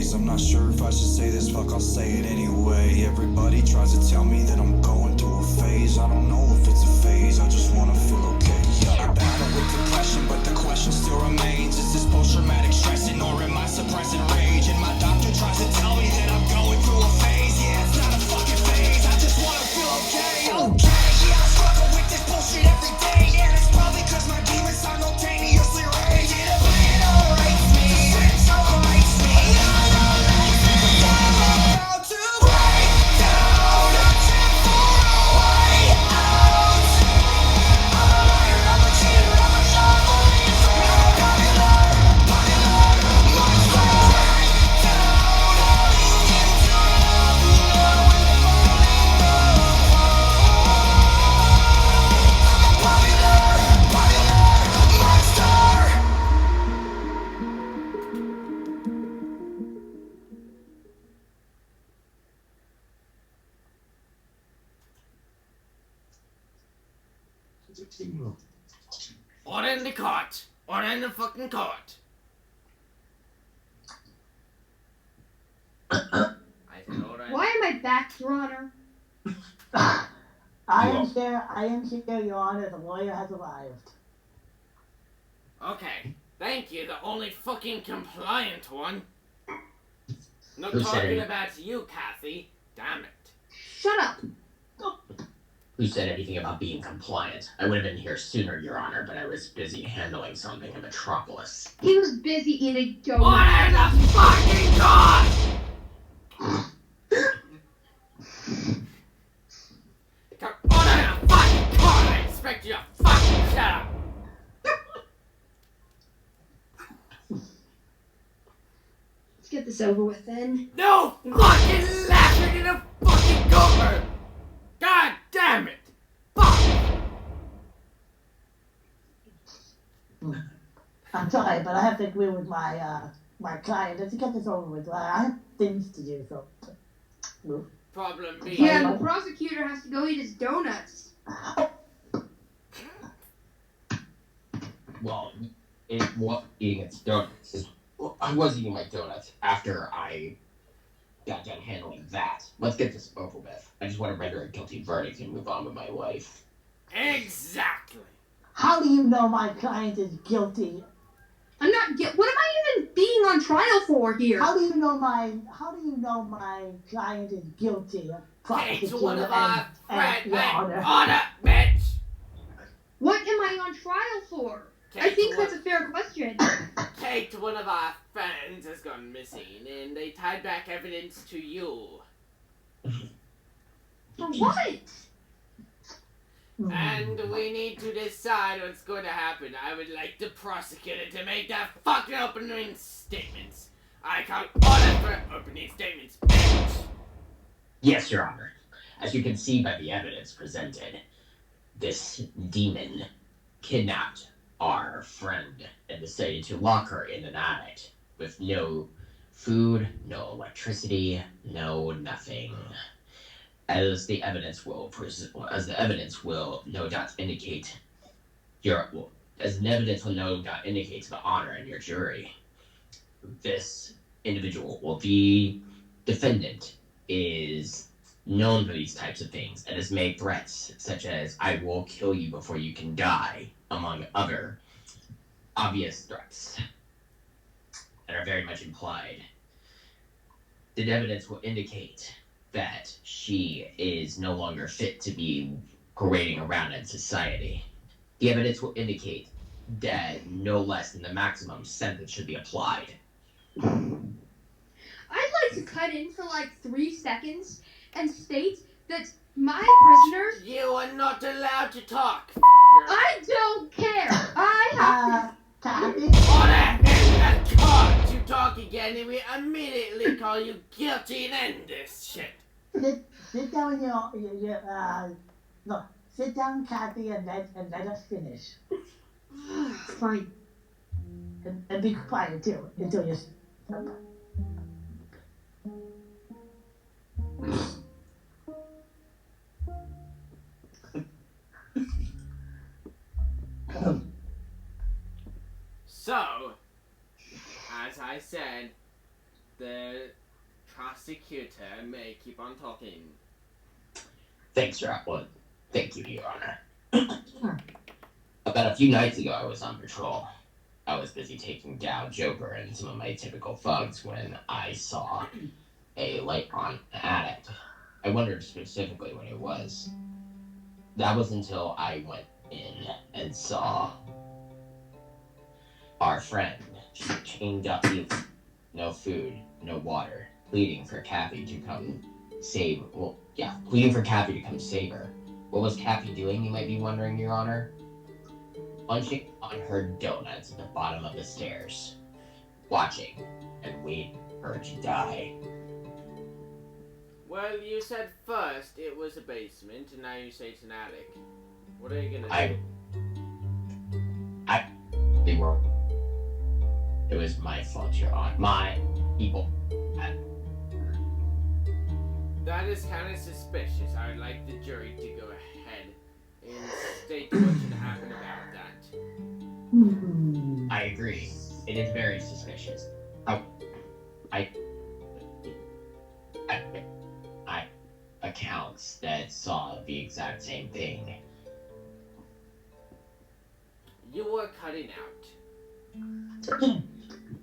days. I'm not sure if I should say this, fuck, I'll say it anyway. Everybody tries to tell me that I'm going through a phase. I don't know if it's a phase, I just wanna feel okay. Yeah, I battle with depression, but the question still remains. Is this post-traumatic stressing or am I suppressing rage? And my doctor tries to tell me that I'm going through a phase. Yeah, it's not a fucking phase, I just wanna feel okay. Okay, yeah, I struggle with this bullshit every day. And it's probably cause my demons simultaneously rage. It obliterates me, desensitizes me. I don't like this, I'm about to break down. Searching for a way out. I'm a liar, I'm a cheater, I'm a shuffling fair. Popular monster. Break down, falling into love with a falling popular monster. Order in the court. Order in the fucking court. I said order in. Why am I back, Your Honor? I am here, Your Honor. The lawyer has arrived. Okay, thank you, the only fucking compliant one. Not Who said talking it? about you, Kathy. Damn it. Shut up. Who said anything about being compliant? I would have been here sooner, Your Honor, but I was busy handling something in Metropolis. He was busy eating donuts. Order the fucking court! Order the fucking court! I expect you to fucking shut up! Let's get this over with then. No fucking laughing in a fucking courtroom! God damn it! Fuck! I'm sorry, but I have to agree with my client. Let's get this over with. I have things to do, so. Problem B. Yeah, the prosecutor has to go eat his donuts. Well, eating its donuts. I was eating my donuts after I got done handling that. Let's get this over with. I just want to render a guilty verdict and move on with my life. Exactly. How do you know my client is guilty? I'm not what am I even being on trial for here? How do you know my client is guilty? It's one of our friends. Your Honor. Order, bitch! What am I on trial for? I think that's a fair question. Kate, one of our friends, has gone missing, and they tied back evidence to you. For what? And we need to decide what's going to happen. I would like the prosecutor to make that fucking opening statements. I can't order for opening statements, bitch! Yes, Your Honor. As you can see by the evidence presented, this demon kidnapped our friend and decided to lock her in an attic with no food, no electricity, no nothing. As the evidence will no doubt indicate to the honor in your jury, this individual, the defendant, is known for these types of things and has made threats such as "I will kill you before you can die," among other obvious threats that are very much implied. The evidence will indicate that she is no longer fit to be parading around in society. The evidence will indicate that no less than the maximum sentence should be applied. I'd like to cut in for like 3 seconds and state that my prisoners... You are not allowed to talk, I don't care! I have Kathy? Order in the court! You talk again and we immediately call you guilty and end this shit. Sit down, sit down, Kathy, and let us finish. Fine. And be quiet too until you. So, as I said, The prosecutor may keep on talking. Thanks, Rockwood. Thank you, Your Honor. About a few nights ago, I was on patrol. I was busy taking down Joker and some of my typical thugs when I saw a light on the attic. I wondered specifically what it was. That was until I went in and saw our friend. She chained up, no food, no water, pleading for Kathy to come save. Well, yeah, pleading for Kathy to come save her. What was Kathy doing, you might be wondering, Your Honor? Munching on her donuts at the bottom of the stairs, watching and waiting for her to die. Well, you said first it was a basement, and now you say it's an attic. What are you gonna do? They were. It was my fault, Your Honor. My people. That is kind of suspicious. I would like the jury to go ahead and state what should happen about that. I agree. It is very suspicious. I accounts that saw the exact same thing. You were cutting out.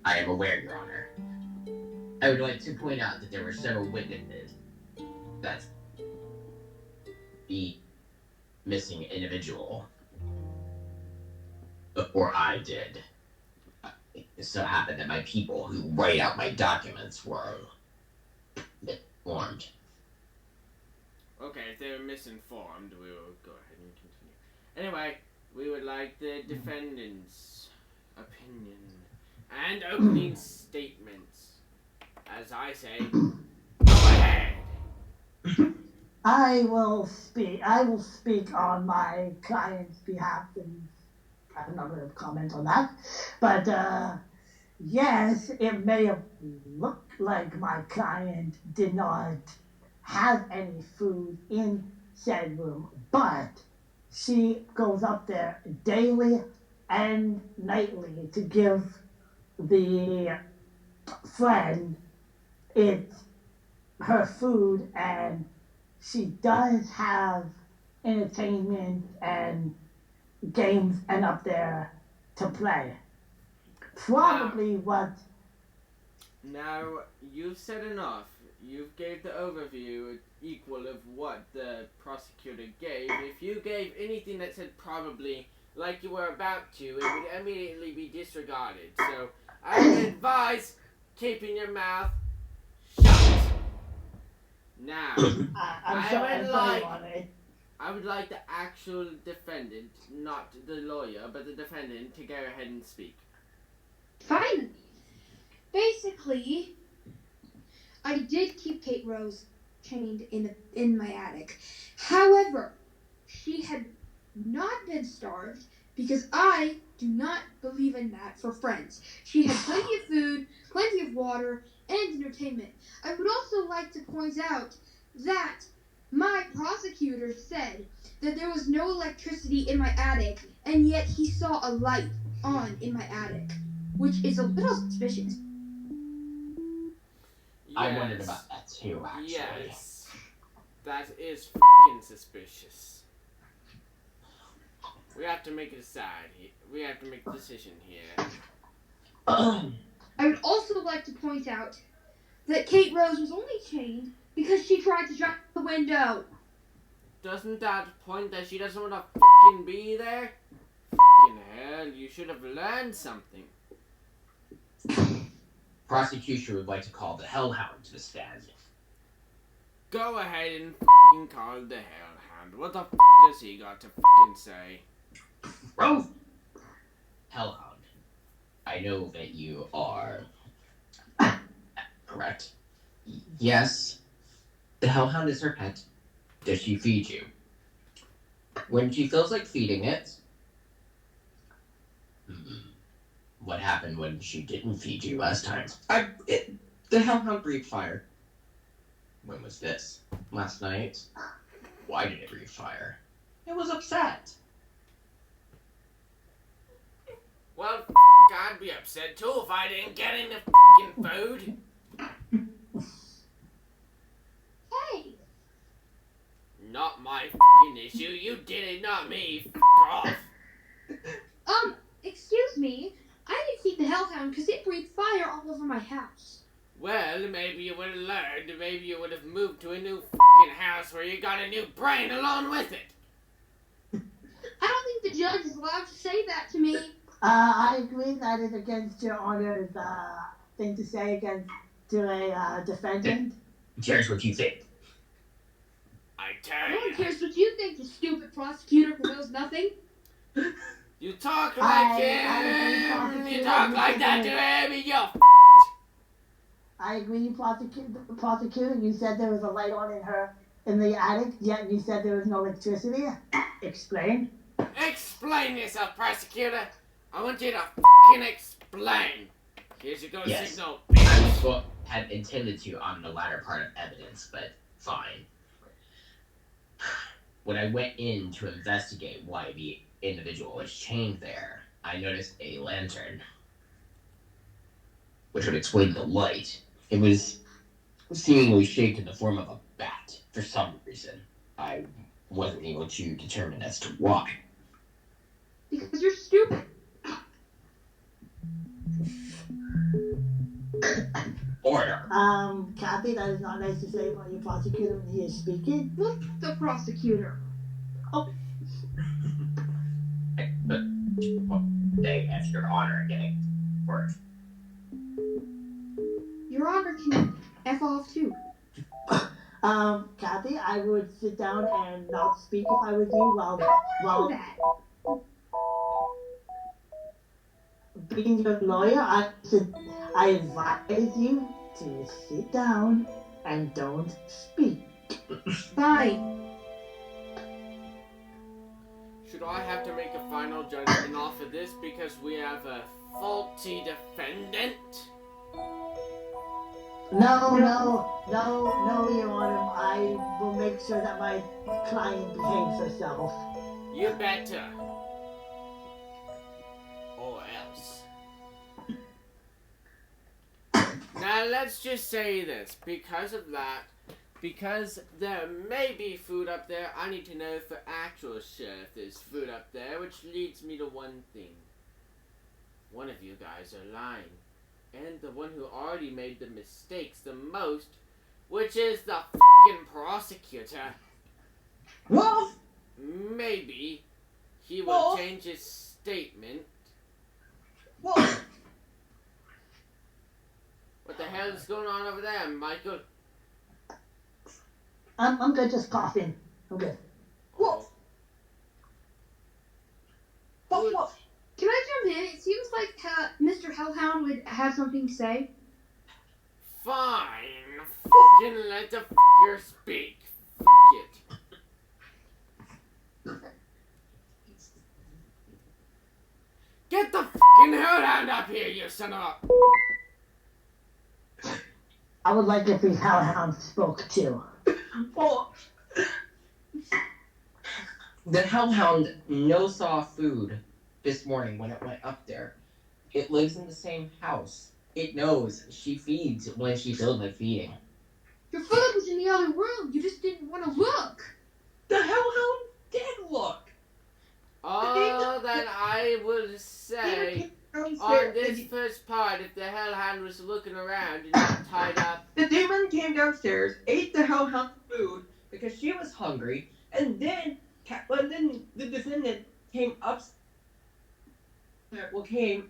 I am aware, Your Honor. I would like to point out that there were several witnesses that the missing individual before I did. It so happened that my people who write out my documents were informed. Okay, if they're misinformed, we will go ahead and continue. Anyway, we would like the defendant's opinion and opening statements. As I say, go ahead. I will speak on my client's behalf and I'm not going to comment on that. But yes, it may have looked like my client did not have any food in said room, but she goes up there daily and nightly to give the friend her food, and she does have entertainment and games and up there to play. Probably what... Now, you've said enough. You've gave the overview equal of what the prosecutor gave. If you gave anything that said probably, like you were about to, it would immediately be disregarded. So, I would advise keeping your mouth shut. Now, I'm sorry, I would like the actual defendant, not the lawyer, but the defendant, to go ahead and speak. Fine. Basically, I did keep Kate Rose chained in my attic. However, she had not been starved because I do not believe in that for friends. She had plenty of food, plenty of water, and entertainment. I would also like to point out that my prosecutor said that there was no electricity in my attic, and yet he saw a light on in my attic, which is a little suspicious. I wondered about that too, actually. Yes. That is f***ing suspicious. We have to make a decide. We have to make a decision here. I would also like to point out that Kate Rose was only chained because she tried to jump the window. Doesn't that point that she doesn't want to f***ing be there? F***ing hell, you should have learned something. Prosecution would like to call the Hellhound to the stand. Go ahead and f***ing call the Hellhound. What the f*** does he got to f***ing say? Rose! Hellhound, I know that you are... correct? Yes, the Hellhound is her pet. Does she feed you? When she feels like feeding it... What happened when she didn't feed you last time? The Hellhound breathed fire. When was this? Last night? Why did it breathe fire? It was upset. Well, I'd be upset too if I didn't get any f***ing food. not my fucking issue. You did it, not me. F off. Excuse me. I didn't feed the hellhound because it breathed fire all over my house. Well, maybe you would have learned. Maybe you would have moved to a new fucking house where you got a new brain along with it. I don't think the judge is allowed to say that to me. I agree that is against your honor's thing to say against to a defendant. Here's what you think. I tell No one you. cares what you think, you stupid prosecutor who knows nothing. You talk like I him. agree, You talk like that to prosecutor. him, and you're I agree, prosecutor. You said there was a light on in the attic, yet you said there was no electricity. Explain. Explain yourself, prosecutor. I want you to fucking explain. Here's your go Yes. signal, I bitch. well, had intended to on the latter part of evidence, but fine. When I went in to investigate why the individual was chained there, I noticed a lantern, which would explain the light. It was seemingly shaped in the form of a bat for some reason. I wasn't able to determine as to why. Because you're stupid. Order. Kathy, that is not nice to say about your prosecutor when he is speaking. Look, the prosecutor. They ask your honor and getting work. Your Honor can F off too. Kathy, I would sit down and not speak if I was you while That. being your lawyer. I advise you to sit down and don't speak. Fine. Should I have to make a final judgment off of this because we have a faulty defendant? No, Your Honor. I will make sure that my client behaves herself. You better. Or else. Now let's just say this. Because of that, because there may be food up there, I need to know for actual sure if there's food up there, which leads me to one thing. One of you guys are lying. And the one who already made the mistakes the most, which is the fucking prosecutor. Wolf! Maybe he will Wolf! change his statement. Wolf! What the hell is going on over there, Michael? I'm good, just coughing. I'm good. Wolf! Wolf! Wolf! Can I jump in? It seems like Mr. Hellhound would have something to say. Fine. Fucking let the fucker speak. Fuck it. Get the fucking hellhound up here, you son of a... I would like if the hellhound spoke too. Wolf! The hellhound no saw food this morning when it went up there. It lives in the same house. It knows she feeds when she feels like feeding. Your food was in the other room. You just didn't want to look. The hellhound did look. All that I will say on this first part, if the hellhound was looking around and not tied up, The demon came downstairs, ate the hellhound food because she was hungry, and then the defendant came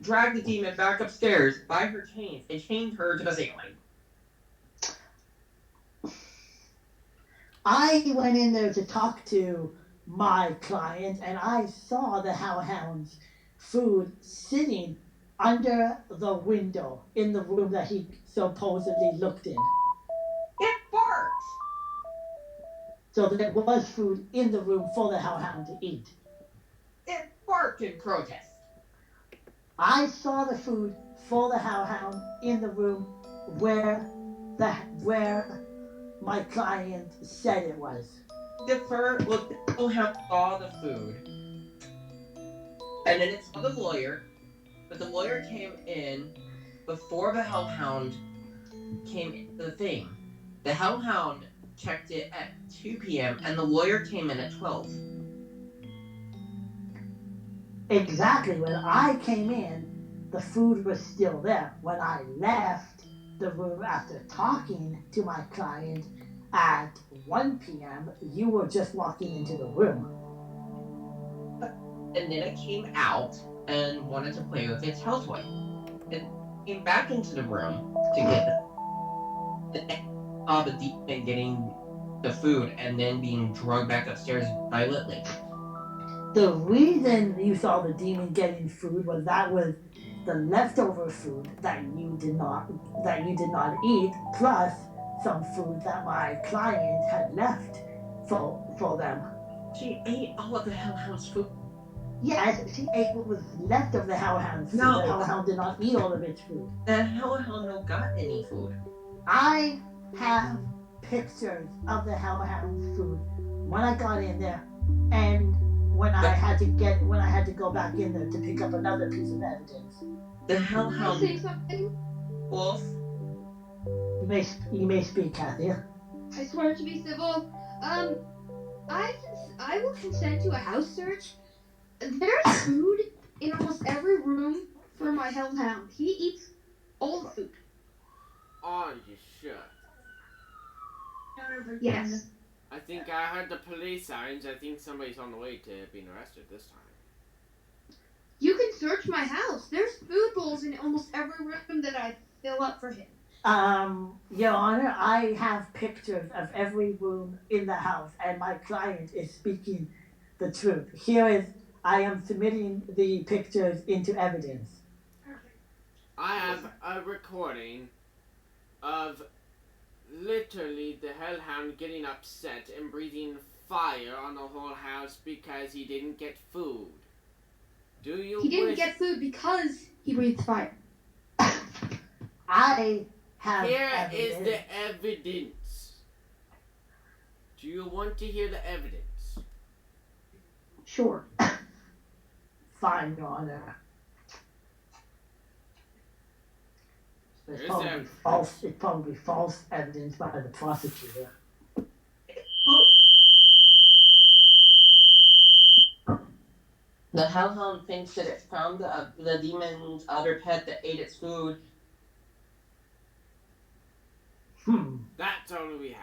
dragged the demon back upstairs by her chains and chained her to the ceiling. I went in there to talk to my client, and I saw the hellhound's food sitting under the window in the room that he supposedly looked in. It barks. So there was food in the room for the hellhound to eat. It barked in protest. I saw the food for the hellhound in the room where my client said it was. The hellhound saw the food, and then it saw the lawyer, but the lawyer came in before the hellhound came into the thing. The hellhound checked it at 2 p.m. and the lawyer came in at 12. Exactly. When I came in, the food was still there. When I left the room after talking to my client at 1 p.m., you were just walking into the room. And then it came out and wanted to play with its tail toy. It came back into the room to get the demon getting the food and then being drugged back upstairs violently. The reason you saw the demon getting food was that was the leftover food that you did not eat, plus some food that my client had left for them. She ate all of the hellhound's food. Yes, she ate what was left of the hellhound's food. No. The hellhound did not eat all of its food. The hellhound no got any food. I have pictures of the hellhound's food when I got in there, and when I had to go back in there to pick up another piece of evidence. The Can I hellhound say something? wolf. You may speak, Kathy. I swear to be civil. I will consent to a house search. There's food in almost every room for my hellhound. He eats all the food. Oh, you should. Yes. I think I heard the police sirens. I think somebody's on the way to being arrested this time. You can search my house. There's food bowls in almost every room that I fill up for him. Your Honor, I have pictures of every room in the house, and my client is speaking the truth. I am submitting the pictures into evidence. I have a recording of literally the hellhound getting upset and breathing fire on the whole house because he didn't get food. Do you He didn't wish... get food because he breathed fire. I have Here evidence. is the evidence. Do you want to hear the evidence? Sure. Fine, Your Honor. It's Here's probably evidence. false. It's probably false evidence by the prosecutor. The hellhound thinks that it found the demon's other pet that ate its food. That's all we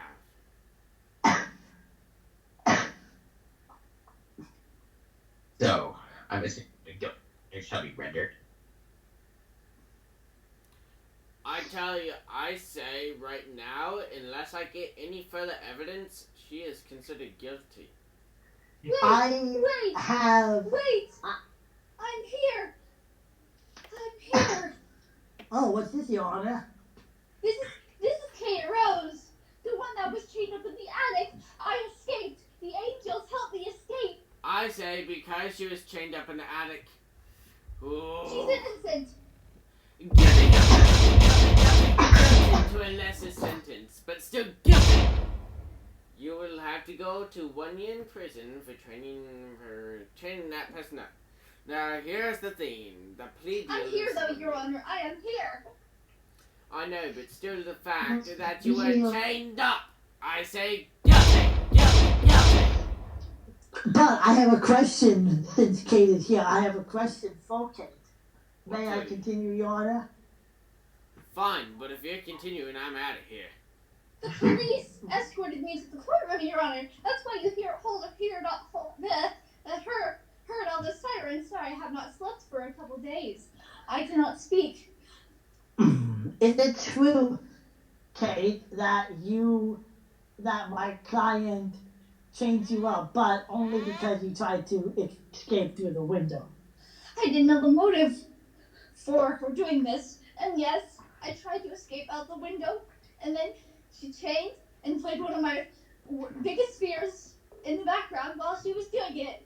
have. So, I'm assuming it shall be rendered. I tell you, I say right now, unless I get any further evidence, she is considered guilty. Wait! have. Wait! I'm here! I'm here! Oh, what's this, Your Honor? This is Kate Rose, the one that was chained up in the attic. I escaped. The angels helped me escape. I say because she was chained up in the attic. Ooh. She's innocent. Guilty to a lesser sentence, but still guilty. You will have to go to 1 year in prison for training that person up. Now here's the thing: the plea deal. I'm here, though, Your Honor. I am here. I know, but still the fact that you Yeah. were chained up. I say guilty, guilty, guilty. But I have a question, since Kate is here. I have a question for Kate. May I Okay. continue, Your Honor? Fine, but if you're continuing, I'm out of here. The police escorted me to the courtroom, Your Honor. That's why you heard all the sirens. Sorry, I have not slept for a couple days. I cannot speak. Is it true, Kate, that my client chained you up, but only because you tried to escape through the window? I didn't know the motive for doing this. And yes, I tried to escape out the window, and then she chained and played one of my biggest fears in the background while she was doing it.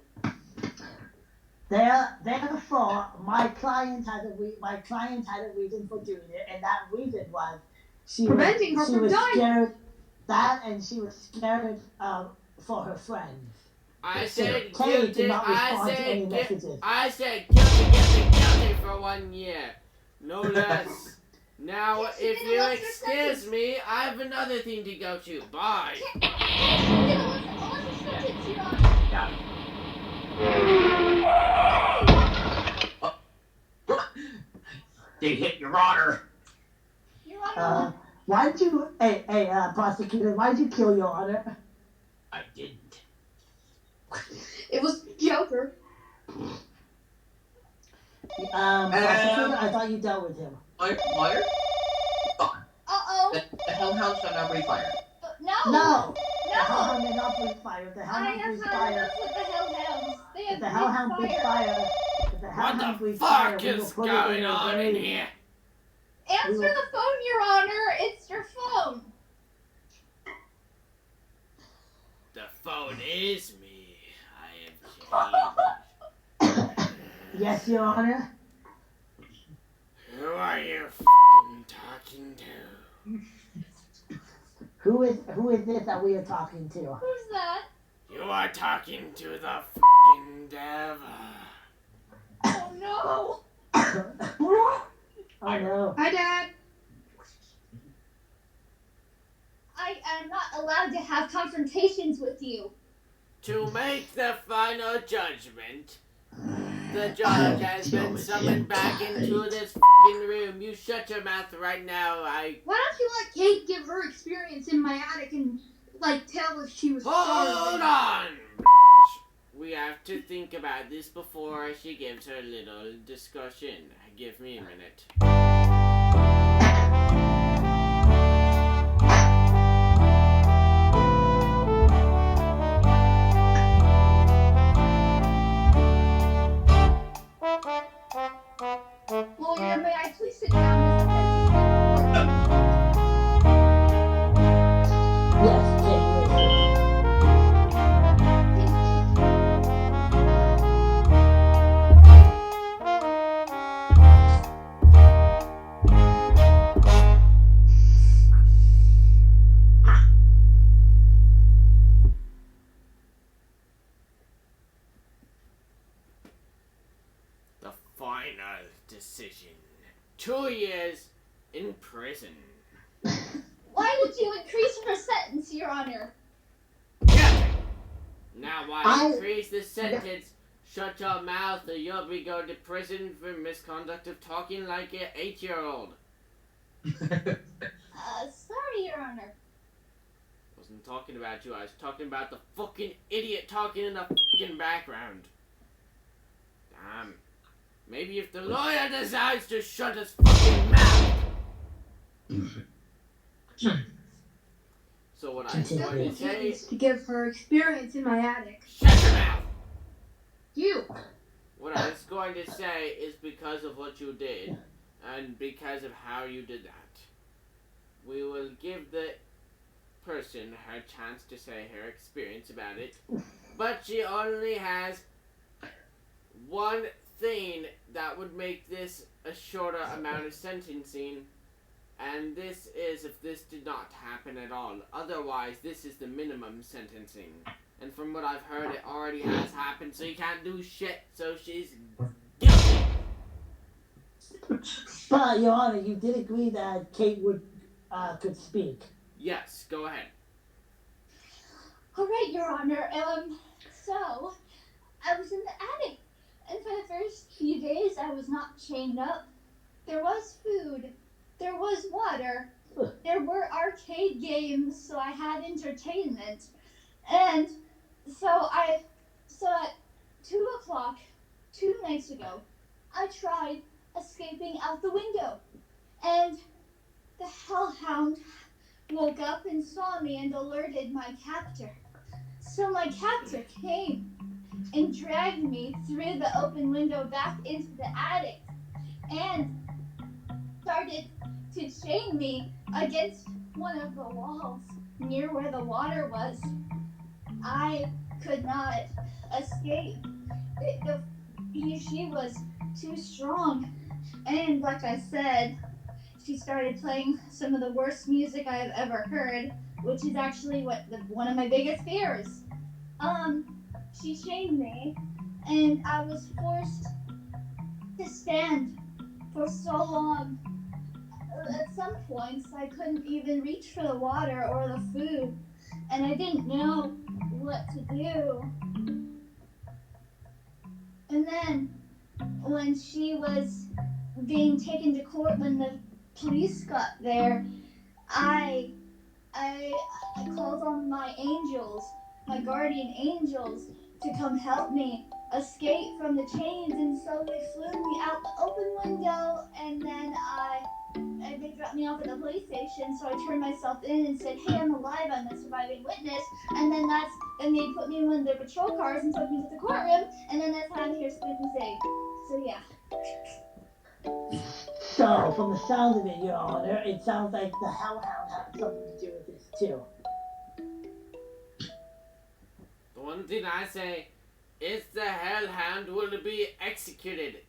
Therefore, my client had a reason for doing it, and that reason was she Preventing her was from dying. scared. That, and she was scared for her friends. I said Kate did guilty. not respond to any I messages. said guilty for 1 year. No less. Now, Yes, if you're you gonna lose your excuse sentence. me, I have another thing to go to. Bye. You're gonna lose all your sentence, Your Honor. They hit Your Honor. Your Honor, Why'd you, prosecutor, why'd you kill Your Honor? I didn't. It was Joker. Prosecutor, I thought you dealt with him. I'm fired? uh-oh. The Hellhound shall now breathe fire. No! The No! Hellhound may not breathe fire. The I Hellhound have breathes had fire. enough with the Hellhounds. They If have the Hellhound breathes breathed fire. fire, if the What Hellhound the breathes fire, fuck we will is put it going in a on in grave. here? Answer the phone, Your Honor. It's your phone. The phone is me. I have changed. Yes, Your Honor. Who are you f***ing talking to? Who is this that we are talking to? Who's that? You are talking to the f***ing devil. Oh, no. Oh no. Hi, Dad. I am not allowed to have confrontations with you. To make the final judgment, the judge has been summoned back into this f***ing room. You shut your mouth right now. Why don't you let Kate give her experience in my attic and, like, tell if she was Hold sorry? on! We have to think about this before she gives her little discussion. Give me a minute. Lawyer, may I please sit down? Yes, Kate, listen. The final decision. 2 years in prison. Why did you increase her sentence, Your Honor? Yeah. Now I I- increase the sentence. Shut your mouth or you'll be going to prison for misconduct of talking like an 8-year-old. Sorry, Your Honor. Wasn't talking about you, I was talking about the fucking idiot talking in the fucking background. Damn. Maybe if the lawyer decides to shut his fucking mouth. So what I was going to say, To give her experience in my attic. shut your mouth! You. What I was going to say is because of what you did, and because of how you did that, we will give the person her chance to say her experience about it, but she only has one thing that would make this a shorter amount of sentencing, and this is if this did not happen at all. Otherwise, this is the minimum sentencing. And from what I've heard, it already has happened, so you can't do shit, so she's guilty. But, Your Honor, you did agree that Kate could speak. Yes, go ahead. All right, Your Honor. So, I was in the attic, and for the first few days, I was not chained up. There was food. There was water. There were arcade games, so I had entertainment. And so at 2 o'clock, 2 nights ago, I tried escaping out the window. And the Hellhound woke up and saw me and alerted my captor. So my captor came and dragged me through the open window back into the attic and started to chain me against one of the walls near where the water was. I could not escape. She was too strong. And like I said, she started playing some of the worst music I have ever heard, which is actually one of my biggest fears. She chained me, and I was forced to stand for so long. at some points I couldn't even reach for the water or the food, and I didn't know what to do. And then, when she was being taken to court, when the police got there, I called on my angels, my guardian angels, to come help me escape from the chains, and so they flew me out the open window, and then they dropped me off at the police station, so I turned myself in and said, hey, I'm alive, I'm a surviving witness, and then they put me in one of their patrol cars and took me to the courtroom, and then that's how I'm here spinning Zig. So yeah. So, from the sound of it, Your Honor, it sounds like the Hellhound had something to do with this too. The one thing I say is the Hellhound will be executed.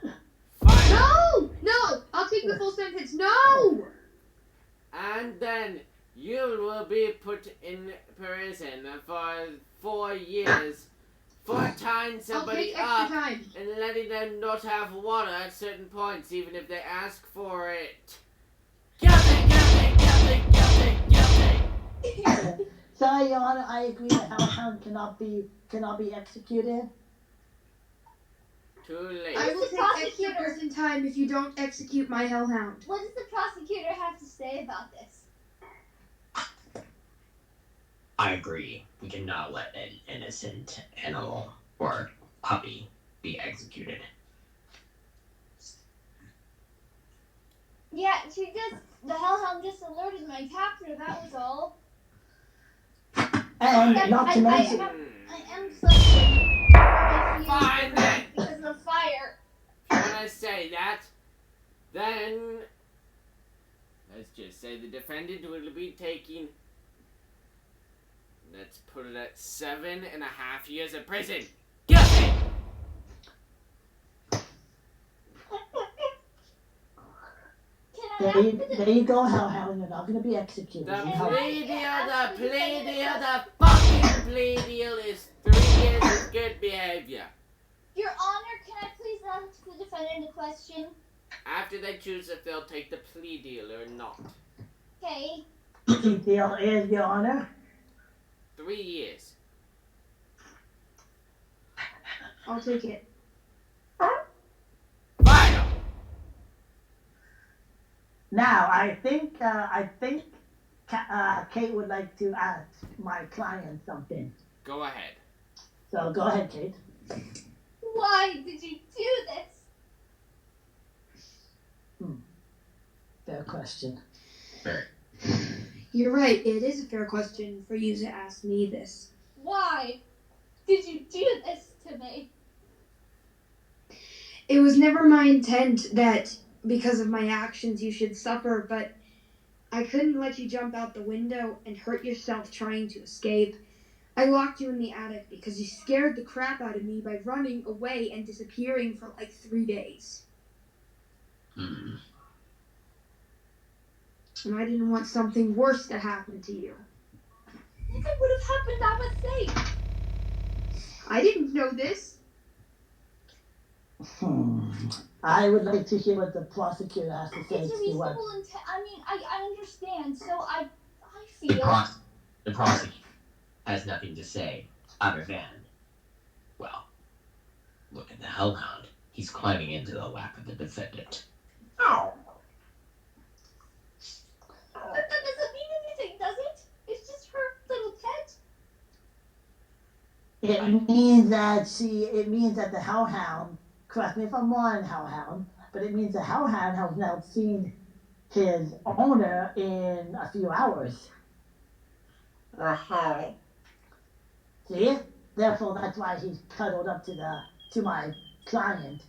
Fine. No! No! I'll take the full sentence. No! And then you will be put in prison for 4 years for tying I'll somebody take extra up time. and letting them not have water at certain points, even if they ask for it. Guilty, guilty, guilty, guilty, guilty. So, Your Honor, I agree the Hellhound cannot be executed. Too late. I will What's the take extra prosecutor? prison time if you don't execute my hellhound. What does the prosecutor have to say about this? I agree. We cannot let an innocent animal or puppy be executed. Yeah, the Hellhound just alerted my captor, that was all. And not to mention, I am suffering. Fine then. Because of the fire. When I say that, then let's just say the defendant will be taking, let's put it at 7.5 years of prison. Guilty! there you go, Hellhound. You're not going to be executed. The You have- plea deal, the fucking plea deal is 3 years of good behavior. Your Honor, can I please ask the defendant a question? After they choose if they'll take the plea deal or not. Okay. The deal is, Your Honor. 3 years. I'll take it. Final! Now, I think Kate would like to ask my client something. Go ahead. So go ahead, Kate. Why did you do this? Fair question. You're right. It is a fair question for you to ask me this. Why did you do this to me? It was never my intent that because of my actions you should suffer, but I couldn't let you jump out the window and hurt yourself trying to escape. I locked you in the attic because you scared the crap out of me by running away and disappearing for like 3 days. Hmm. And I didn't want something worse to happen to you. If it would have happened, I was safe. I didn't know this. I would like to hear what the prosecutor has to say It's a to what. reasonable intent. I mean, I understand. So I The, feel. the prosecutor has nothing to say other than, well, look at the Hellhound. He's climbing into the lap of the defendant. Oh. But that doesn't mean anything, does it? It's just her little pet. It means that the Hellhound, correct me if I'm wrong, Hellhound, but it means the Hellhound has now seen his owner in a few hours. Uh-huh. See? Therefore, that's why he's cuddled up to my client.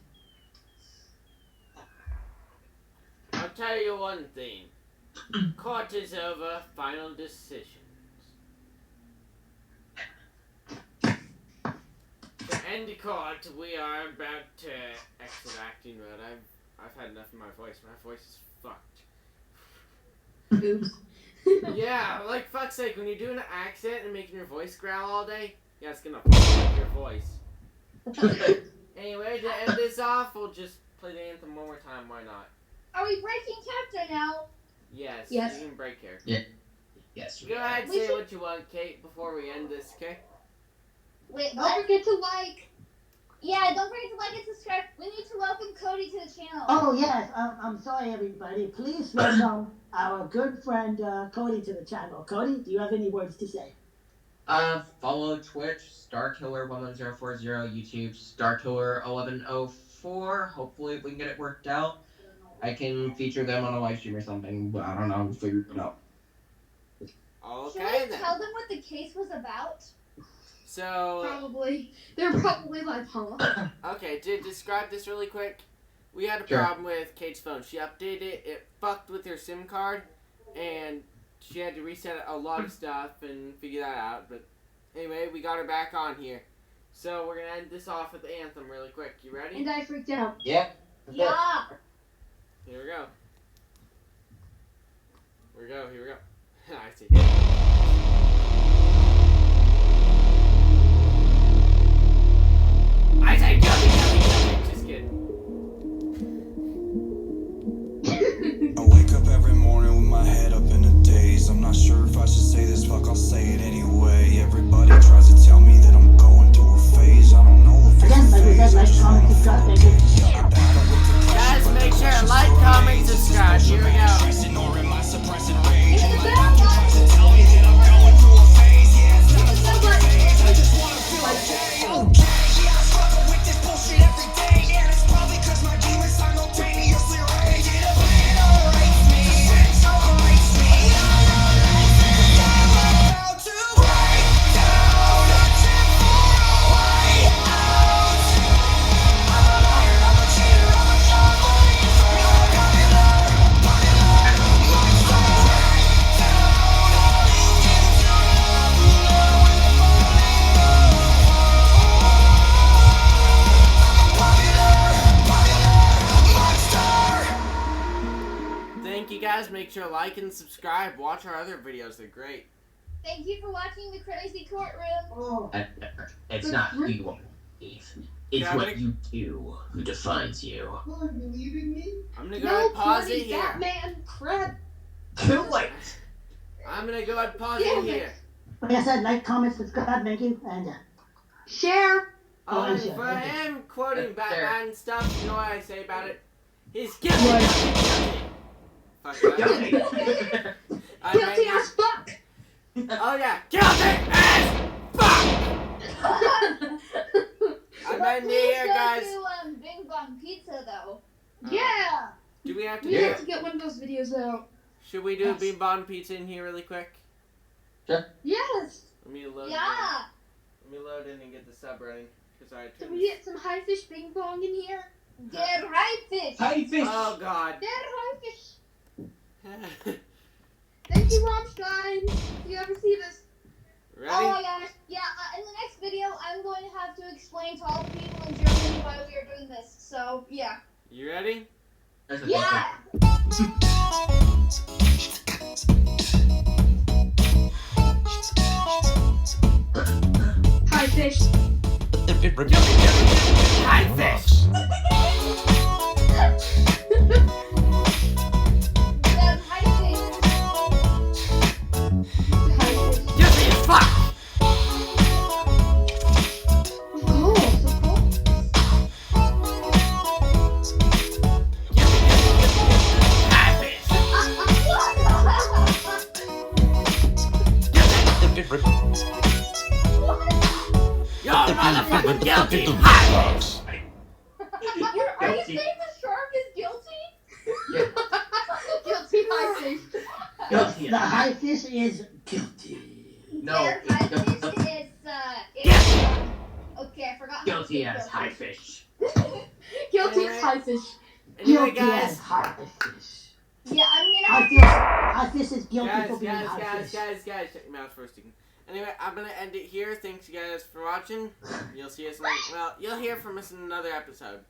I'll tell you one thing. Court is over. Final decisions. To end the court, we are about to exit acting mode. I've had enough of my voice. My voice is fucked. Oops. Yeah, like fuck's sake, when you're doing an accent and making your voice growl all day, yeah, it's gonna fuck up your voice. Anyway, to end this off, we'll just play the anthem one more time. Why not? Are we breaking chapter now? Yes. Yes. You can break here. Yes. Go ahead, We say should- what you want, Kate, before we end this, okay? Wait, Don't what? forget to like. Yeah, don't forget to like and subscribe. We need to welcome Cody to the channel. Oh yes, I'm sorry everybody. Please welcome our good friend Cody to the channel. Cody, do you have any words to say? Follow Twitch, StarKiller11040, YouTube, StarKiller1104. Hopefully we can get it worked out. I can feature them on a live stream or something, but I don't know. We'll figure it out. Should Okay, we then. tell them what the case was about? So, Probably. They're probably like, huh? okay, to describe this really quick, we had a Sure. problem with Kate's phone. She updated it, fucked with her SIM card, and she had to reset a lot of stuff and figure that out. But anyway, we got her back on here. So we're gonna end this off with Anthem really quick. You ready? And I freaked out. Yeah. Yeah. Here we go. Here we go. I see. I say gummy. Just kidding. I wake up every morning with my head up in a daze. I'm not sure if I should say this, fuck, I'll say it anyway. Everybody tries to tell me that I'm going through a phase. I don't know if it's Again, a like we phase. said, I like, just comment, wanna subscribe, feel thank you. okay. Yeah, I battle with depression, Guys, but the make sure questions like, still comment, remain. subscribe. Here we go. Stressing or am I suppressing rage? Hit the And my bell doctor button. tries to tell me that I'm going through a phase. Yeah, it's not a fucking phase. I just wanna feel okay. Okay, yeah, I struggle with this bullshit every day. And it's probably cause my demons simultaneously rage. It obliterates me, eviscerates me. I'm about to break down, attempt for a way out. I'm a liar, I'm a cheater, I'm a juggler. Popular, monster. Break down all these games you love. Now we're falling Thank you guys. Make sure to like and subscribe. Watch our other videos. They're great. Thank you for watching the crazy courtroom. Oh, It's not who you want to believe. It's what you do who defines you. are you leaving me? I'm gonna go No, ahead and pause bloody it here. Batman crap. Too late. I'm gonna go ahead and pause Damn it it. here. Like I said, like, comment, subscribe, thank you, and Share. Oh, And sure, for okay. him quoting That's Batman stuff, you know what I say about it? He's guilty. What? Fuck that. Guilty. I Guilty meant- as fuck. Oh yeah, guilty as fuck. I But meant to please hear, go guys. to Bing Bong Pizza though. Yeah. Do we have to We do? have to get one of those videos out. Should we do Yes. a Bean Bon Pizza in here really quick? Yes. Let me load. Yeah. In. Let me load in and get the sub running. Cause I Can turned we this- get some high fish bing bong in here? Get right fish. Hi, fish. Oh god. They're high fish. Thank you, Rammstein. If you ever see this. Ready? Oh my gosh. Yeah, in the next video, I'm going to have to explain to all the people in Germany why we are doing this. So, yeah. You ready? Yeah! High fish. High fish. The high fish. High fish. Guilty as fuck. Cool. So cool. High fish. You're motherfucking guilty. High fish. Are you saying the shark is guilty? Guilty high fish. Guilty. the high fish is guilty. No, Their it's high guilty. fish okay, I forgot. Guilty as high fish. Guilty as high fish. Anyway, Guilty as guys. high fish. Yeah, I'm gonna High fish is guilty Guys, for being guys, high guys, fish. guys, check your mouth for a second. Anyway, I'm gonna end it here. Thanks, you guys, for watching. You'll see us. Well, you'll hear from us in another episode.